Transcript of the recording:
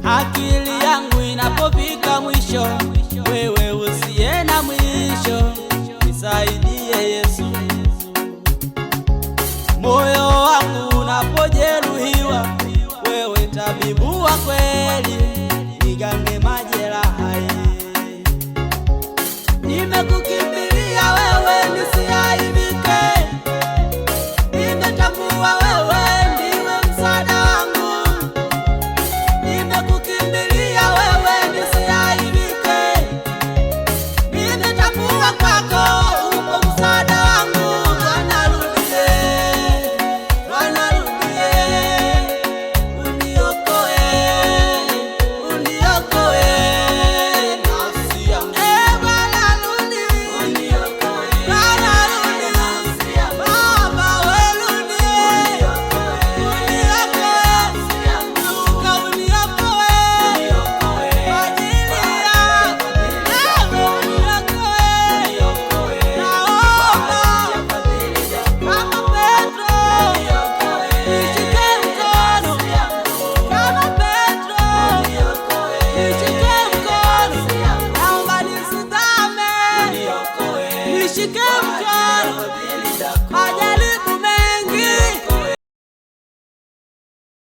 akili yangu inapofika mwisho, wewe usiye na mwisho, nisaidie Yesu. Moyo wangu unapojeruhiwa, wewe tabibu wa kweli, nigange majeraha. Nimekukimbilia wewe nisiaibike, nimetambua wewe ndiwe msaada wangu. Nimekukimbilia wewe nisiaibike, nimetambua kwako upo msaada wangu. Bwana rudie, Bwana rudie, uniokoe, uniokoe nafsi yangu. Bwana rudi, uniokoe, Bwana rudi nafsi yangu. Baba wewe rudi, uniokoe, nafsi yangu. Uniokoe, uniokoe kwa ajili yako. Uniokoe, naomba kama Petro, nishike mkono kama Petro, nishike mkono, naomba nisizame, nishike